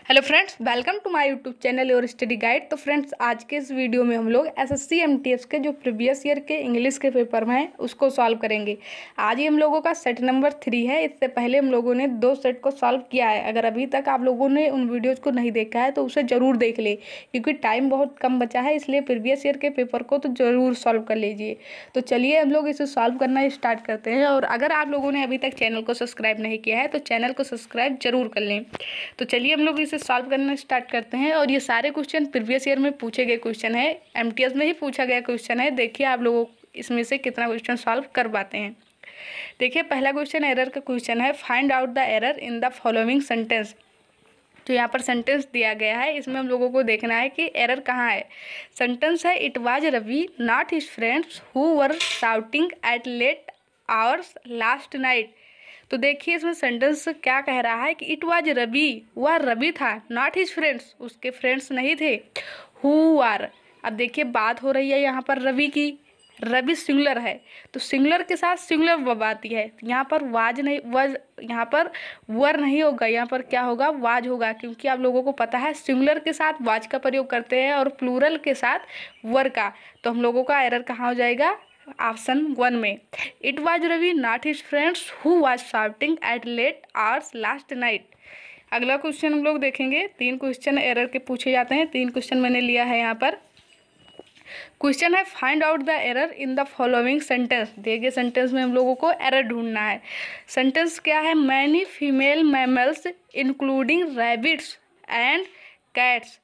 Hello friends, welcome to my YouTube channel और study guide. तो friends, आज के इस वीडियो में हम लोग एसएससी एमटीएस के जो प्रीवियस ईयर के इंग्लिश के पेपर में हैं उसको सॉल्व करेंगे। आज ही हम लोगों का सेट नंबर 3 है। इससे पहले हम लोगों ने 2 सेट को सॉल्व किया है। अगर अभी तक आप लोगों ने उन वीडियोज़ को नहीं देखा है तो उसे ज़रूर देख ले, क्योंकि टाइम बहुत कम बचा है, इसलिए प्रीवियस ईयर के पेपर को तो ज़रूर सॉल्व कर लीजिए। तो चलिए हम लोग इसे सॉल्व करना स्टार्ट करते हैं। और अगर आप लोगों ने अभी तक चैनल को सब्सक्राइब नहीं किया है तो चैनल को सब्सक्राइब जरूर कर लें। तो चलिए हम लोग इसे सॉल्व करना स्टार्ट करते हैं। और ये सारे क्वेश्चन प्रीवियस ईयर में पूछे गए क्वेश्चन है, एमटीएस में ही पूछा गया क्वेश्चन है। देखिए आप लोगों इसमें से कितना क्वेश्चन सॉल्व कर पाते हैं। देखिए पहला क्वेश्चन एरर का क्वेश्चन है, find out the error in the following sentence. तो यहाँ पर सेंटेंस दिया गया है, इसमें हम लोगों को देखना है कि एरर कहाँ है। सेंटेंस है, it was Ravi not his friends who were shouting at late hours last night. तो देखिए इसमें सेंटेंस क्या कह रहा है कि इट वाज रवि, वह रवि था, नॉट हिज फ्रेंड्स, उसके फ्रेंड्स नहीं थे, हु आर। अब देखिए बात हो रही है यहाँ पर रवि की, रवि सिंगुलर है तो सिंगुलर के साथ सिंगुलर वर्ब आती है। यहाँ पर वाज नहीं, वज, यहाँ पर वर नहीं होगा, यहाँ पर क्या होगा, वाज होगा, क्योंकि आप लोगों को पता है सिंगुलर के साथ वाज का प्रयोग करते हैं और प्लूरल के साथ वर का। तो हम लोगों का एरर कहाँ हो जाएगा, ऑप्शन 1 में। It was Ravi not his friends who was shouting at late hours last night. अगला क्वेश्चन हम लोग देखेंगे। 3 क्वेश्चन एरर के पूछे जाते हैं, 3 क्वेश्चन मैंने लिया है यहाँ पर। क्वेश्चन है, find out the error in the following sentence. देखिए सेंटेंस में हम लोगों को एरर ढूंढना है। सेंटेंस क्या है, many female mammals including rabbits and cats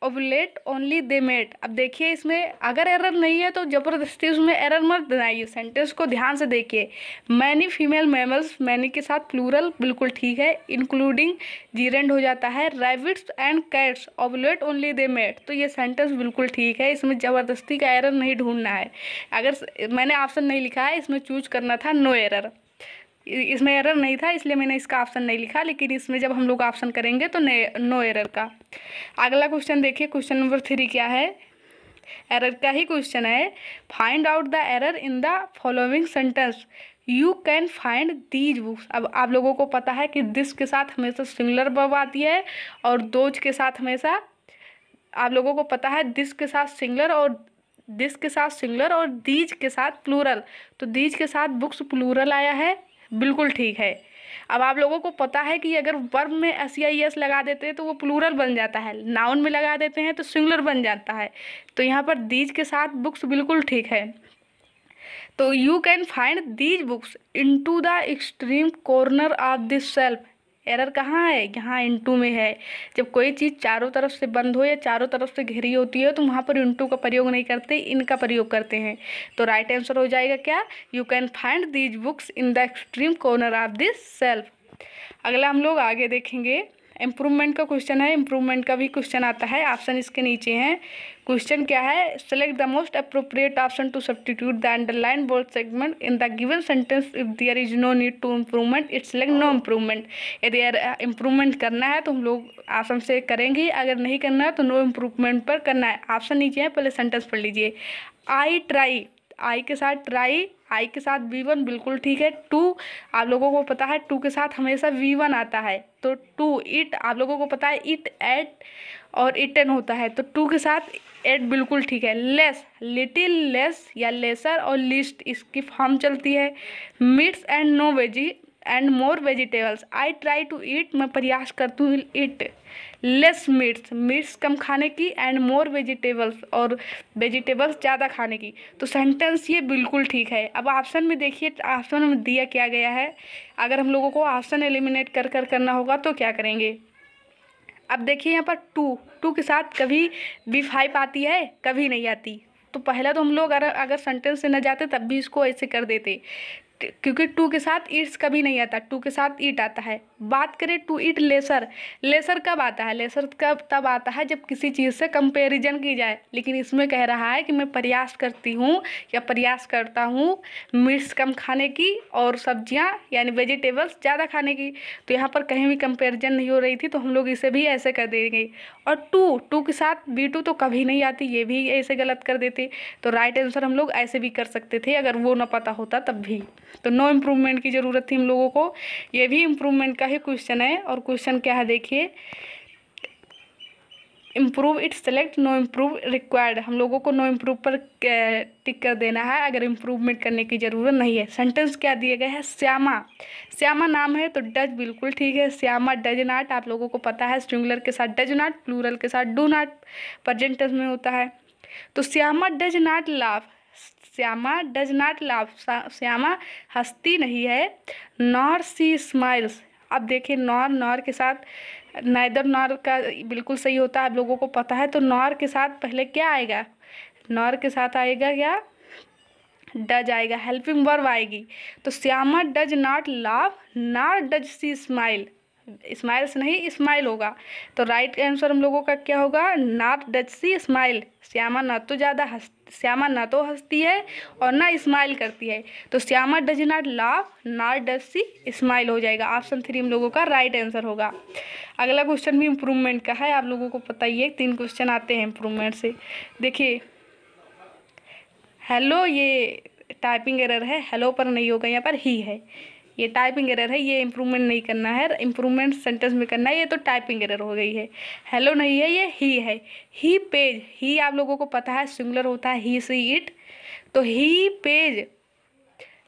ovulate only they mate. अब देखिए इसमें अगर एरर नहीं है तो ज़बरदस्ती उसमें एरर मत बनाइए, सेंटेंस को ध्यान से देखिए। मैनी फीमेल मैमल्स, मैनी के साथ प्लूरल बिल्कुल ठीक है, इंक्लूडिंग जीरेंड हो जाता है, rabbits and cats ovulate only they mate. तो ये सेंटेंस बिल्कुल ठीक है, इसमें ज़बरदस्ती का एरर नहीं ढूंढना है। अगर मैंने ऑप्शन नहीं लिखा है, इसमें चूज करना था नो एरर। इसमें एरर नहीं था इसलिए मैंने इसका ऑप्शन नहीं लिखा, लेकिन इसमें जब हम लोग ऑप्शन करेंगे तो नो एरर का। अगला क्वेश्चन देखिए, क्वेश्चन नंबर 3 क्या है, एरर का ही क्वेश्चन है। Find out the error in the following sentence, you can find these books. अब आप लोगों को पता है कि दिस के साथ हमेशा सिंगुलर वर्ब आती है और दोज के साथ हमेशा, आप लोगों को पता है दिस के साथ सिंगुलर और दिस के साथ सिंगुलर और दीज के साथ प्लूरल। तो दीज के साथ बुक्स प्लूरल आया है, बिल्कुल ठीक है। अब आप लोगों को पता है कि अगर वर्ब में एस या एस लगा देते हैं तो वो प्लूरल बन जाता है, नाउन में लगा देते हैं तो सिंगुलर बन जाता है। तो यहाँ पर दीज के साथ बुक्स बिल्कुल ठीक है। तो you can find these books into the extreme corner of this shelf. Error कहाँ है, यहाँ इनटू में है। जब कोई चीज़ चारों तरफ से बंद हो या चारों तरफ से घिरी होती है तो वहाँ पर इनटू का प्रयोग नहीं करते, इनका प्रयोग करते हैं। तो राइट आंसर हो जाएगा क्या, you can find these books in the extreme corner of this shelf. अगला हम लोग आगे देखेंगे, इम्प्रूवमेंट का क्वेश्चन है। इम्प्रूवमेंट का भी क्वेश्चन आता है, ऑप्शन इसके नीचे हैं। क्वेश्चन क्या है, select the most appropriate option to substitute the underline bold segment in the given sentence. If there is no need to improvement it select no improvement. यदि इम्प्रूवमेंट करना है तो हम लोग ऑप्शन से करेंगे, अगर नहीं करना है तो नो इम्प्रूवमेंट पर करना है। ऑप्शन नीचे है, पहले सेंटेंस पढ़ लीजिए। आई ट्राई, आई के साथ ट्राई, आई के साथ V1 बिल्कुल ठीक है। टू, आप लोगों को पता है टू के साथ हमेशा V1 आता है, तो टू। इट, आप लोगों को पता है इट, एट और इटन होता है, तो टू के साथ एट बिल्कुल ठीक है। लेस, लिटिल लेस या लेसर और लिस्ट इसकी फॉर्म चलती है। Meats and no veggie and more vegetables, I try to eat, मैं प्रयास करती हूँ ईट। लेस मीट्स, मीट्स कम खाने की, एंड मोर वेजिटेबल्स और वेजिटेबल्स ज़्यादा खाने की। तो सेंटेंस ये बिल्कुल ठीक है। अब ऑप्शन में देखिए, ऑप्शन में दिया क्या गया है। अगर हम लोगों को ऑप्शन एलिमिनेट कर करना होगा तो क्या करेंगे। अब देखिए यहाँ पर टू के साथ कभी V5 आती है, कभी नहीं आती। तो पहला तो हम लोग अगर सेंटेंस से न जाते तब भी इसको ऐसे कर देते, क्योंकि टू के साथ ईट्स कभी नहीं आता, टू के साथ ईट आता है। बात करें टू ईट लेसर, लेसर कब आता है, लेसर कब तब आता है जब किसी चीज़ से कंपैरिजन की जाए। लेकिन इसमें कह रहा है कि मैं प्रयास करती हूँ या प्रयास करता हूँ मीट्स कम खाने की और सब्जियाँ यानी वेजिटेबल्स ज़्यादा खाने की। तो यहाँ पर कहीं भी कंपैरिजन नहीं हो रही थी, तो हम लोग इसे भी ऐसे कर देंगे। और टू के साथ V2 तो कभी नहीं आती, ये भी ऐसे गलत कर देते। तो राइट आंसर हम लोग ऐसे भी कर सकते थे अगर वो ना पता होता तब भी। तो नो इम्प्रूवमेंट की ज़रूरत थी हम लोगों को। ये भी इम्प्रूवमेंट का ही क्वेश्चन है। और क्वेश्चन क्या है देखिए, improve it select no improve required. हम लोगों को नो इम्प्रूव पर टिक कर देना है अगर इम्प्रूवमेंट करने की ज़रूरत नहीं है। सेंटेंस क्या दिए गए हैं, श्यामा, श्यामा नाम है तो डज बिल्कुल ठीक है। श्यामा डज नॉट, आप लोगों को पता है सिंगुलर के साथ डज नॉट, प्लूरल के साथ डू नॉट प्रेजेंट टेंस में होता है। तो Shyama does not laugh, Shyama does not laugh, Shyama हंसती नहीं है। नॉर सी स्माइल्स, अब देखिए नॉर, नॉर के साथ नाइदर, नॉर का बिल्कुल सही होता है, आप लोगों को पता है। तो नॉर के साथ पहले क्या आएगा, नॉर के साथ आएगा क्या, डज आएगा, हेल्पिंग वर्ब आएगी। तो Shyama does not laugh nor does she smile, smiles नहीं स्माइल होगा। तो राइट आंसर हम लोगों का क्या होगा, not does she smile. Shyama ना तो श्यामा ना तो हंसती है और ना स्माइल करती है। तो Shyama does not laugh not does she smile हो जाएगा। ऑप्शन 3 हम लोगों का राइट आंसर होगा। अगला क्वेश्चन भी इम्प्रूवमेंट का है, आप लोगों को पता ही है 3 क्वेश्चन आते हैं इम्प्रूवमेंट से। देखिए हेलो, ये टाइपिंग एरर है, हेलो पर नहीं होगा, यहाँ पर ही है, ये टाइपिंग एरर है, ये इम्प्रूवमेंट नहीं करना है, इम्प्रूवमेंट सेंटेंस में करना है। ये तो टाइपिंग एरर हो गई है, हेलो नहीं है, ये ही है। ही पेज, ही आप लोगों को पता है सिंगुलर होता है ही सी इट। तो ही पेज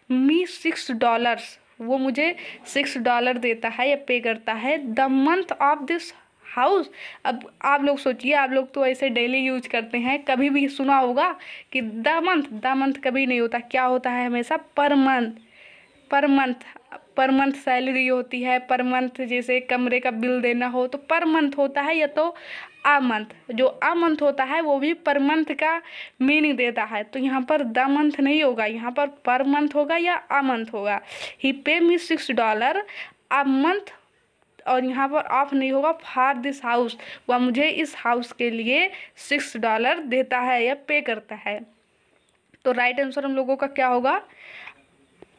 मी $6, वो मुझे $6 देता है या पे करता है। The month of this house, अब आप लोग सोचिए, आप लोग तो ऐसे डेली यूज करते हैं, कभी भी सुना होगा कि द मंथ कभी नहीं होता, क्या होता है हमेशा per month. Per month salary होती है, पर मंथ जैसे कमरे का बिल देना हो तो पर मंथ होता है, या तो आ मंथ, जो आ मंथ होता है वो भी पर मंथ का मीनिंग देता है। तो यहाँ पर द मंथ नहीं होगा, यहाँ पर मंथ होगा या आ मंथ होगा। ही पे मी $6 आ मंथ, और यहाँ पर ऑफ नहीं होगा, फॉर दिस हाउस, वह मुझे इस हाउस के लिए $6 देता है या पे करता है। तो राइट आंसर हम लोगों का क्या होगा,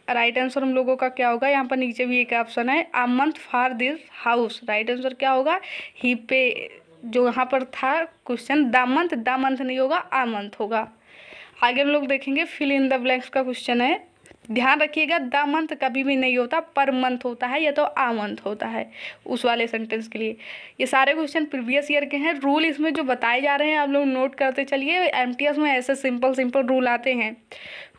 राइट आंसर हम लोगों का क्या होगा, यहाँ पर नीचे भी एक ऑप्शन है, a month for this house. Right answer क्या होगा, ही पे, जो यहाँ पर था क्वेश्चन द मंथ नहीं होगा, आ मंथ होगा। आगे हम लोग देखेंगे फिल इन द ब्लैंक्स का क्वेश्चन है। ध्यान रखिएगा, द मंथ कभी भी नहीं होता, पर मंथ होता है या तो आ मंथ होता है उस वाले सेंटेंस के लिए। ये सारे क्वेश्चन प्रीवियस ईयर के हैं। रूल इसमें जो बताए जा रहे हैं आप लोग नोट करते चलिए, एमटीएस में ऐसे सिंपल रूल आते हैं।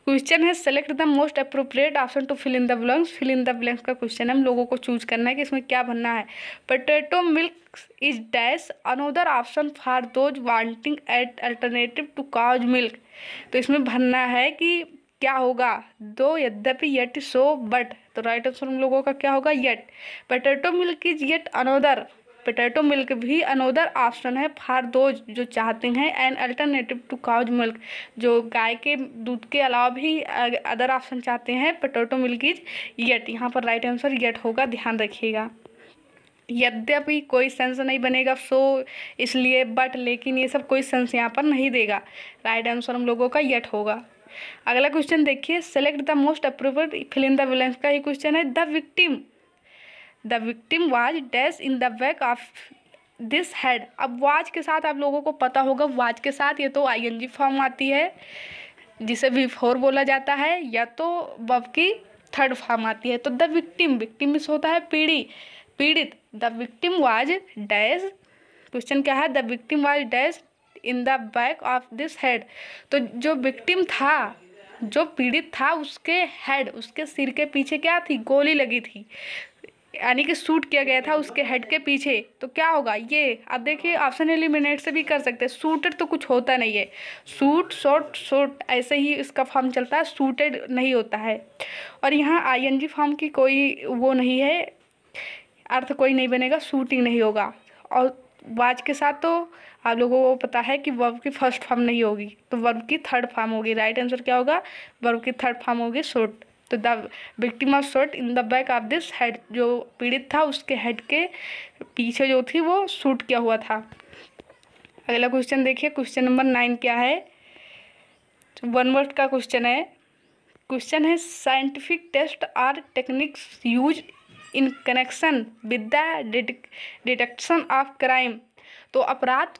क्वेश्चन है select the most appropriate option to fill in the blanks. Fill in the blanks का क्वेश्चन है, हम लोगों को चूज करना है कि इसमें क्या भरना है। Potato milk is dash another option for those wanting at alternative to cow's milk. तो इसमें भरना है कि क्या होगा, दो यद्यपि येट सो बट। तो राइट आंसर हम लोगों का क्या होगा, yet. Potato milk is yet another, potato milk भी अनोदर ऑप्शन है फॉर दोज जो चाहते हैं an alternative to cow's milk, जो गाय के दूध के अलावा भी अदर ऑप्शन चाहते हैं। पोटैटो मिल्क इज येट, यहाँ पर राइट आंसर येट होगा, ध्यान रखिएगा। यद्यपि कोई सेंस नहीं बनेगा, सो इसलिए बट, लेकिन ये सब कोई सेंस यहाँ पर नहीं देगा। राइट आंसर हम लोगों का येट होगा। अगला क्वेश्चन देखिए, select the most appropriate fill in the blanks का ही क्वेश्चन है। The victim was dash in the back of this head. अब वाज के साथ आप लोगों को पता होगा, वाज के साथ ये तो आईएनजी फॉर्म आती है जिसे V4 बोला जाता है, या तो वर्ब की थर्ड फॉर्म आती है। तो द विक्टिम होता है पीड़ित। The victim was dash, question क्या है, the victim was dash in the back of this head. तो जो विक्टिम था, जो पीड़ित था, उसके हेड, उसके सिर के पीछे क्या थी, गोली लगी थी, यानी कि शूट किया गया था उसके हेड के पीछे। तो क्या होगा ये, अब देखिए ऑप्शन एलिमिनेट से भी कर सकते हैं। शूटेड तो कुछ होता नहीं है, शूट ऐसे ही इसका फॉर्म चलता है, शूटेड नहीं होता है। और यहाँ आईएनजी फॉर्म की कोई वो नहीं है, अर्थ कोई नहीं बनेगा, शूटिंग नहीं होगा। और वाज के साथ तो आप लोगों को पता है कि वर्ब की फर्स्ट फॉर्म नहीं होगी, तो वर्ब की थर्ड फॉर्म होगी। राइट आंसर क्या होगा, वर्ब की थर्ड फॉर्म होगी शूट। तो the victim of shoot in the back of this head, जो पीड़ित था उसके हेड के पीछे जो थी वो शूट किया हुआ था। अगला क्वेश्चन देखिए, क्वेश्चन नंबर 9 क्या है, वन वर्ड का क्वेश्चन है। क्वेश्चन है scientific test or techniques use in connection with the detection of crime. तो अपराध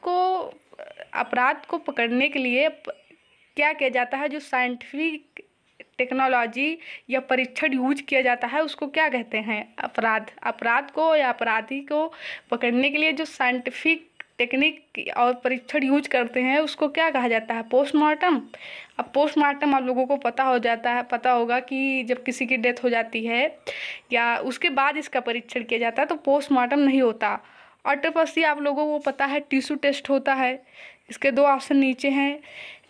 को पकड़ने के लिए क्या किया जाता है, जो साइंटिफिक टेक्नोलॉजी या परीक्षण यूज किया जाता है उसको क्या कहते हैं? अपराध। अपराध को या अपराधी को पकड़ने के लिए जो साइंटिफिक टेक्निक और परीक्षण यूज करते हैं उसको क्या कहा जाता है? पोस्टमार्टम। अब पोस्टमार्टम आप लोगों को पता होगा कि जब किसी की डेथ हो जाती है या उसके बाद इसका परीक्षण किया जाता है तो पोस्टमार्टम नहीं होता। ऑटोप्सी आप लोगों को पता है टिश्यू टेस्ट होता है। इसके 2 ऑप्शन नीचे हैं।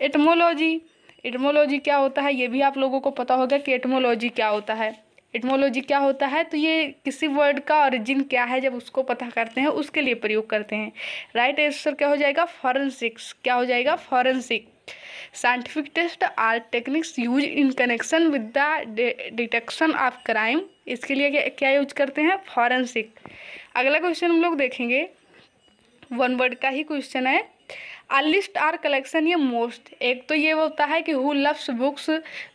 एटमोलॉजी। एटमोलॉजी क्या होता है ये भी आप लोगों को पता होगा कि एटमोलॉजी क्या होता है। एटमोलॉजी क्या होता है तो ये किसी वर्ड का ओरिजिन क्या है जब उसको पता करते हैं उसके लिए प्रयोग करते हैं। राइट आंसर क्या हो जाएगा? फॉरेंसिक्स। क्या हो जाएगा? Forensic. Scientific test or techniques use in connection with the detection of crime. इसके लिए क्या यूज करते हैं? फॉरेंसिक। अगला क्वेश्चन हम लोग देखेंगे, 1 वर्ड का ही क्वेश्चन है। आ लिस्ट आर कलेक्शन ये मोस्ट। एक तो ये होता है कि हु लव्स बुक्स,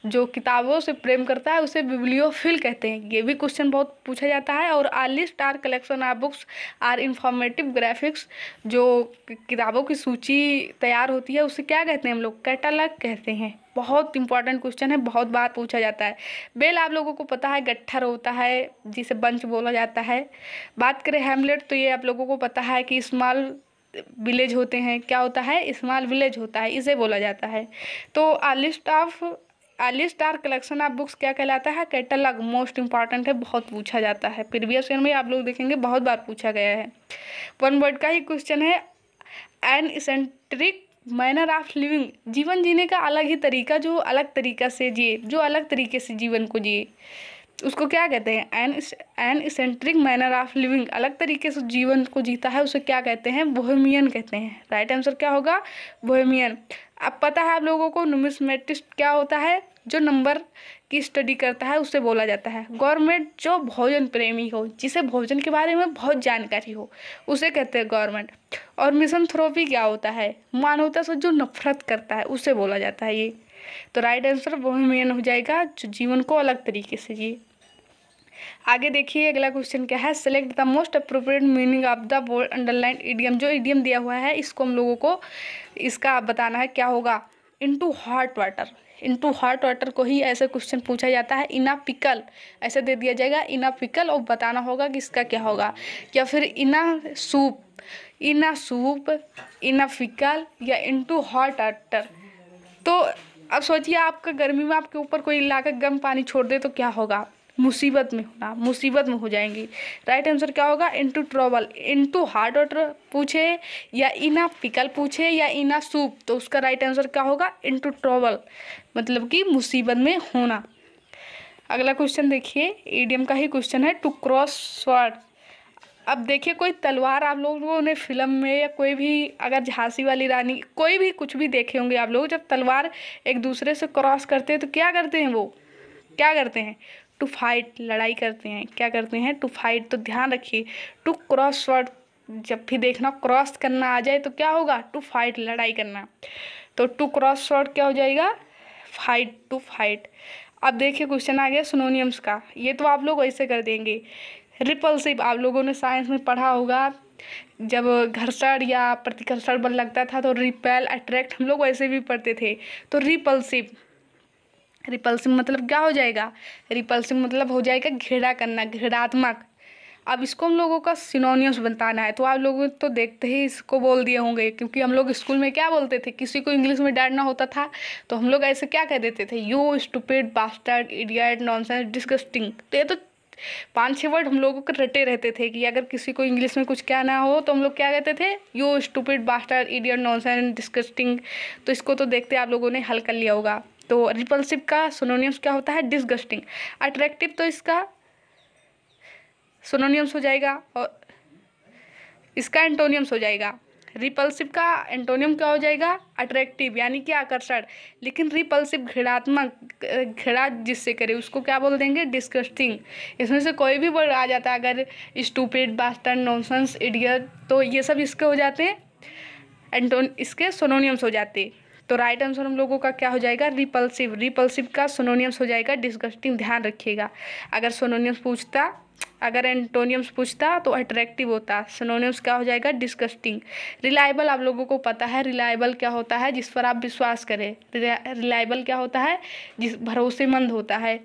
जो किताबों से प्रेम करता है उसे बिब्लियोफिल कहते हैं। ये भी क्वेश्चन बहुत पूछा जाता है। और a list or collection or books or informative graphics, जो किताबों की सूची तैयार होती है उसे क्या कहते हैं हम लोग? कैटलॉग कहते हैं। बहुत इंपॉर्टेंट क्वेश्चन है, बहुत बार पूछा जाता है। बेल आप लोगों को पता है गट्ठर होता है जिसे बंच बोला जाता है। बात करें हैमलेट तो ये आप लोगों को पता है कि स्मॉल विलेज होते हैं। क्या होता है? स्मॉल विलेज होता है, इसे बोला जाता है। तो a list or collection of books क्या कहलाता है? कैटलॉग। मोस्ट इंपॉर्टेंट है, बहुत पूछा जाता है। प्रीवियस ईयर में आप लोग देखेंगे बहुत बार पूछा गया है। 1 वर्ड का ही क्वेश्चन है। An eccentric manner of living. जीवन जीने का अलग ही तरीका, जो अलग तरीका से जिए, जो अलग तरीके से जीवन को जिए उसको क्या कहते हैं? An eccentric manner of living. अलग तरीके से जीवन को जीता है उसे क्या कहते हैं? बोहेमियन कहते हैं। राइट आंसर क्या होगा? बोहेमियन। अब पता है आप लोगों को नुमिस्मेटिस्ट क्या होता है? जो नंबर की स्टडी करता है उसे बोला जाता है। गवर्नमेंट जो भोजन प्रेमी हो, जिसे भोजन के बारे में बहुत जानकारी हो उसे कहते हैं गवर्नमेंट। और मिसनथ्रोपी क्या होता है? मानवता से जो नफरत करता है उसे बोला जाता है ये। तो राइट आंसर बोहेमियन हो जाएगा, जो जीवन को अलग तरीके से जिए। आगे देखिए अगला क्वेश्चन क्या है। Select the most appropriate meaning of the bold underline idiom. जो इडियम दिया हुआ है इसको हम लोगों को इसका बताना है। क्या होगा? Into hot water. Into hot water को ही ऐसे क्वेश्चन पूछा जाता है। इन अ पिकल ऐसे दे दिया जाएगा, इन अ पिकल, और बताना होगा कि इसका क्या होगा। या फिर in a soup, in a soup, in a pickle, या इनटू हॉट वाटर। तो अब सोचिए आपका गर्मी में आपके ऊपर कोई लाकर गर्म पानी छोड़ दे तो क्या होगा? मुसीबत में होना, मुसीबत में हो जाएंगी। राइट आंसर क्या होगा? Into trouble. Into hot water पूछे या इना पिकल पूछे या इना सूप तो उसका राइट आंसर क्या होगा? इनटू ट्रबल, मतलब कि मुसीबत में होना। अगला क्वेश्चन देखिए, ईडियम का ही क्वेश्चन है। To cross sword. अब देखिए कोई तलवार आप लोगों ने फिल्म में या कोई भी अगर झांसी वाली रानी कोई भी कुछ भी देखे होंगे आप लोग, जब तलवार एक दूसरे से क्रॉस करते हैं तो क्या करते हैं? वो क्या करते हैं? टू फाइट, लड़ाई करते हैं। क्या करते हैं? To fight. तो ध्यान रखिए टू क्रॉस वर्ड जब भी देखना क्रॉस करना आ जाए तो क्या होगा? टू फाइट, लड़ाई करना। तो टू क्रॉस वर्ड क्या हो जाएगा? Fight, to fight. अब देखिए क्वेश्चन आ गया सिनोनियम्स का। ये तो आप लोग ऐसे कर देंगे। रिपल्सिव आप लोगों ने साइंस में पढ़ा होगा, जब घर्षण या प्रतिकर्षण बल लगता था तो रिपेल, अट्रैक्ट हम लोग वैसे भी पढ़ते थे। तो रिपल्सिव, रिपल्सिव मतलब क्या हो जाएगा? रिपल्सिव मतलब हो जाएगा घृणा करना, घृणात्मक। अब इसको हम लोगों का सिनोनियम्स बताना है तो आप लोग तो देखते ही इसको बोल दिए होंगे, क्योंकि हम लोग स्कूल में क्या बोलते थे, किसी को इंग्लिश में डांटना होता था तो हम लोग ऐसे क्या कह देते थे? You stupid, bastard, idiot, nonsense, disgusting. तो ये तो 5-6 वर्ड हम लोगों के रटे रहते थे कि अगर किसी को इंग्लिश में कुछ कहना हो तो हम लोग क्या कहते थे? You stupid, bastard, idiot, nonsense, disgusting. तो इसको तो देखते आप लोगों ने हल कर लिया होगा। तो रिपल्सिव का सिनोनिम्स क्या होता है? डिसगस्टिंग। अट्रैक्टिव तो इसका सिनोनिम्स हो जाएगा और इसका एंटोनियम्स हो जाएगा। रिपल्सिव का एंटोनियम क्या हो जाएगा? अट्रैक्टिव, यानी कि आकर्षण। लेकिन रिपल्सिव घृणात्मक, घृणा जिससे करे उसको क्या बोल देंगे? डिस्गस्टिंग। इसमें से कोई भी वर्ड आ जाता है, अगर स्टूपिड, बास्टर्ड, नॉनसेंस, इडियट, तो ये सब इसके हो जाते हैं इसके सिनोनिम्स हो जाते हैं। तो राइट आंसर हम लोगों का क्या हो जाएगा? रिपल्सिव। रिपल्सिव का सिनोनिम्स हो जाएगा डिस्गस्टिंग। ध्यान रखिएगा अगर सिनोनिम्स पूछता अगर एंटोनियम्स पूछता तो अट्रैक्टिव होता। सिनोनिम्स क्या हो जाएगा? डिस्गस्टिंग। रिलायबल आप लोगों को पता है, रिलायबल क्या होता है? जिस पर आप विश्वास करें। रिलायबल क्या होता है? जिस भरोसेमंद होता है।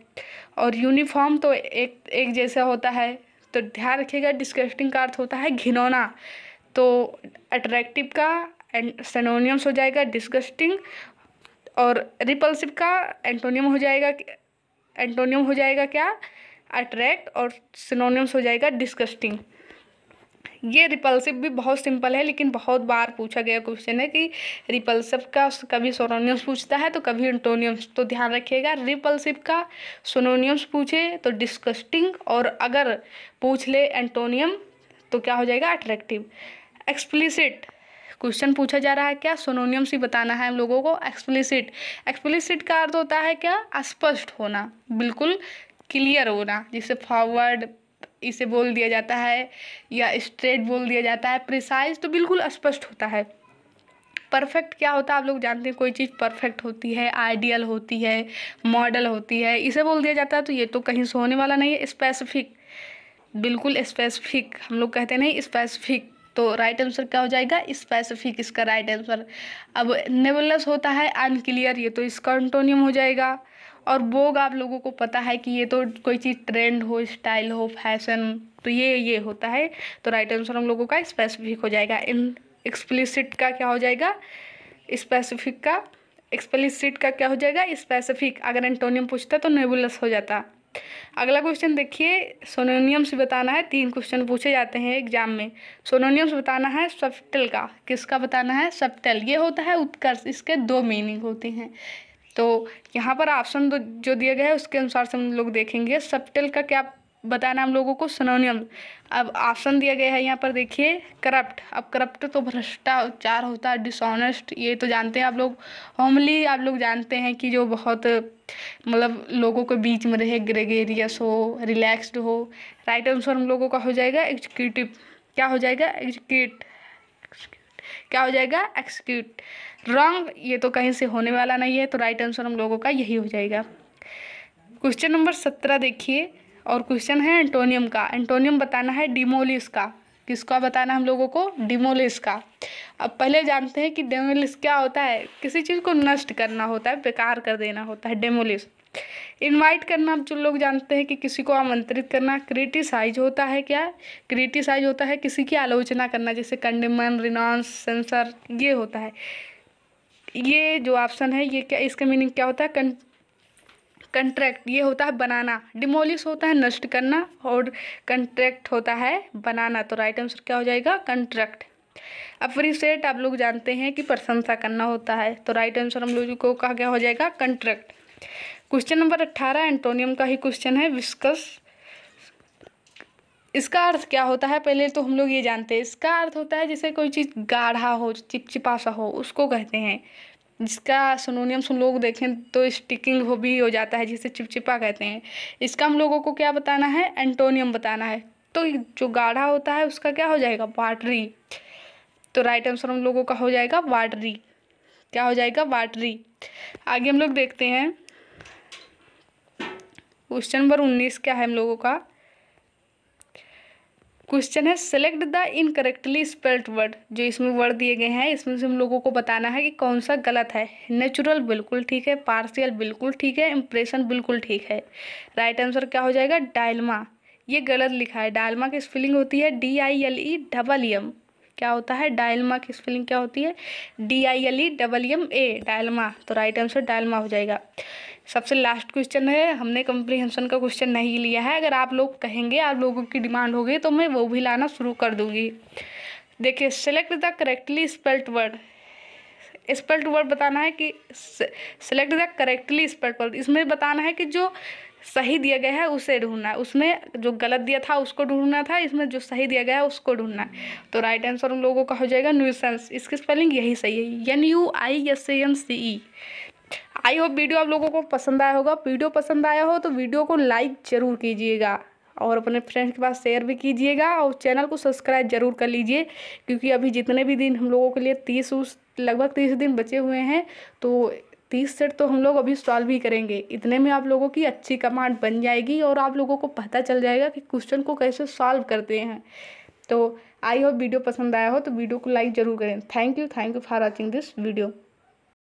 और यूनिफॉर्म तो एक जैसा होता है। तो ध्यान रखिएगा, डिस्गस्टिंग का अर्थ होता है घिनौना। तो अट्रैक्टिव का सिनोनिम्स हो जाएगा डिस्गस्टिंग, और रिपल्सिव का एंटोनियम हो जाएगा क्या? अट्रैक्ट, और सिनोनिम्स हो जाएगा डिस्गस्टिंग। ये रिपल्सिव भी बहुत सिंपल है, लेकिन बहुत बार पूछा गया क्वेश्चन है कि रिपल्सिव का कभी सिनोनिम्स पूछता है तो कभी एंटोनियम्स। तो ध्यान रखिएगा, रिपल्सिव का सिनोनिम्स पूछे तो डिस्गस्टिंग, और अगर पूछ ले एंटोनियम तो क्या हो जाएगा? अट्रैक्टिव। एक्सप्लिसिट क्वेश्चन पूछा जा रहा है क्या? सिनोनिम्स ही बताना है हम लोगों को। एक्सप्लिसिट का अर्थ होता है क्या? स्पष्ट होना, बिल्कुल क्लियर होना, जिसे फॉरवर्ड इसे बोल दिया जाता है या स्ट्रेट बोल दिया जाता है। प्रिसाइज तो बिल्कुल स्पष्ट होता है। परफेक्ट क्या होता है? आप लोग जानते हैं, कोई चीज़ परफेक्ट होती है, आइडियल होती है, मॉडल होती है, इसे बोल दिया जाता है। तो ये तो कहीं से होने वाला नहीं है। स्पेसिफिक, बिल्कुल स्पेसिफिक, हम लोग कहते नहीं स्पेसिफिक। तो राइट आंसर क्या हो जाएगा? स्पेसिफिक इसका राइट आंसर। अब नेबुलस होता है अनक्लियर, ये तो इसका एंटोनियम हो जाएगा। और वोग आप लोगों को पता है कि ये तो कोई चीज़ ट्रेंड हो, स्टाइल हो, फैशन, तो ये होता है। तो राइट आंसर हम लोगों का स्पेसिफिक हो जाएगा। इन एक्सप्लिसिट का क्या हो जाएगा? स्पेसिफिक का। एक्सप्लिसिट का क्या हो जाएगा? स्पेसिफिक। अगर एंटोनियम पूछता तो नेबुलस हो जाता। अगला क्वेश्चन देखिए, सिनोनिम्स बताना है। 3 क्वेश्चन पूछे जाते हैं एग्जाम में। सिनोनिम्स बताना है सबटल का। किसका बताना है? सबटल। ये होता है उत्कर्ष, इसके 2 मीनिंग होते हैं। तो यहाँ पर ऑप्शन जो दिया गया है उसके अनुसार से हम लोग देखेंगे सबटल का क्या बताना हम लोगों को, सिनोनियम। अब ऑप्शन दिया गया है यहाँ पर देखिए, करप्ट। अब करप्ट तो भ्रष्टाचार होता है, डिसऑनेस्ट, ये तो जानते हैं आप लोग। होमली आप लोग जानते हैं कि जो बहुत मतलब लोगों के बीच में रहे, ग्रेगेरियस हो, रिलैक्स्ड हो। राइट आंसर हम लोगों का हो जाएगा एग्जीक्यूटिव। क्या हो जाएगा? एग्जीक्यूट। क्या हो जाएगा? एक्सिक्यूट। रॉन्ग, ये तो कहीं से होने वाला नहीं है। तो राइट आंसर हम लोगों का यही हो जाएगा। क्वेश्चन नंबर 17 देखिए, और क्वेश्चन है एंटोनियम का। एंटोनियम बताना है डिमोलिश का। किसका बताना है हम लोगों को? डिमोलिश का। अब पहले जानते हैं कि डिमोलिश क्या होता है? किसी चीज़ को नष्ट करना होता है, बेकार कर देना होता है, डिमोलिश। इनवाइट करना आप जो लोग जानते हैं कि किसी को आमंत्रित करना। क्रिटिसाइज होता है क्या? क्रिटिसाइज होता है किसी की आलोचना करना, जैसे कंडेमन, रिनाउंस, सेंसर, ये होता है। ये जो ऑप्शन है ये क्या, इसका मीनिंग क्या होता है? कंट्रैक्ट, ये होता है बनाना। डिमोलिश होता है नष्ट करना, और कंट्रैक्ट होता है बनाना। तो राइट आंसर क्या हो जाएगा? कंट्रैक्ट। अप्रिशिएट आप लोग जानते हैं कि प्रशंसा करना होता है। तो राइट आंसर हम लोग को कहा क्या हो जाएगा? कंट्रैक्ट। क्वेश्चन नंबर 18 एंटोनियम का ही क्वेश्चन है, विस्कस। इसका अर्थ क्या होता है? पहले तो हम लोग ये जानते हैं, इसका अर्थ होता है जैसे कोई चीज़ गाढ़ा हो, चिपचिपा सा हो, उसको कहते हैं। जिसका सिनोनिम्स हम लोग देखें तो स्टिकिंग हो जाता है, जिसे चिपचिपा कहते हैं। इसका हम लोगों को क्या बताना है? एंटोनियम बताना है। तो जो गाढ़ा होता है उसका क्या हो जाएगा? वाटरी। तो राइट आंसर हम लोगों का हो जाएगा वाटरी। क्या हो जाएगा? वाटरी। आगे हम लोग देखते हैं, क्वेश्चन नंबर 19 क्या है हम लोगों का? क्वेश्चन है select the incorrectly spelled word. जो इसमें वर्ड दिए गए हैं इसमें से हम लोगों को बताना है कि कौन सा गलत है। नेचुरल बिल्कुल ठीक है, पार्शियल बिल्कुल ठीक है, इम्प्रेशन बिल्कुल ठीक है। राइट आंसर क्या हो जाएगा? डायलमा। ये गलत लिखा है। डायलमा की स्पेलिंग होती है DILEMM। क्या होता है? डायलमा की स्पेलिंग क्या होती है? DILEMMA, dilemma. तो राइट आंसर डायलमा हो जाएगा। सबसे लास्ट क्वेश्चन है, हमने कंप्रीहेंशन का क्वेश्चन नहीं लिया है। अगर आप लोग कहेंगे, आप लोगों की डिमांड होगी तो मैं वो भी लाना शुरू कर दूंगी। देखिए, select the correctly spelled word. Spelled word बताना है कि select the correctly spelled word. इसमें बताना है कि जो सही दिया गया है उसे ढूंढना है, उसमें जो गलत दिया था उसको ढूंढना था, इसमें जो सही दिया गया है उसको ढूंढना है। तो राइट आंसर हम लोगों का हो जाएगा न्यूसेंस। इसकी स्पेलिंग यही सही है, NUISANCE। आई होप वीडियो आप लोगों को पसंद आया होगा। वीडियो पसंद आया हो तो वीडियो को लाइक ज़रूर कीजिएगा, और अपने फ्रेंड्स के पास शेयर भी कीजिएगा, और चैनल को सब्सक्राइब जरूर कर लीजिए, क्योंकि अभी जितने भी दिन हम लोगों के लिए लगभग 30 दिन बचे हुए हैं। तो 30 सेट तो हम लोग अभी सॉल्व ही करेंगे। इतने में आप लोगों की अच्छी कमांड बन जाएगी और आप लोगों को पता चल जाएगा कि क्वेश्चन को कैसे सॉल्व करते हैं। तो आई होप वीडियो पसंद आया हो तो वीडियो को लाइक ज़रूर करें। Thank you for watching this video.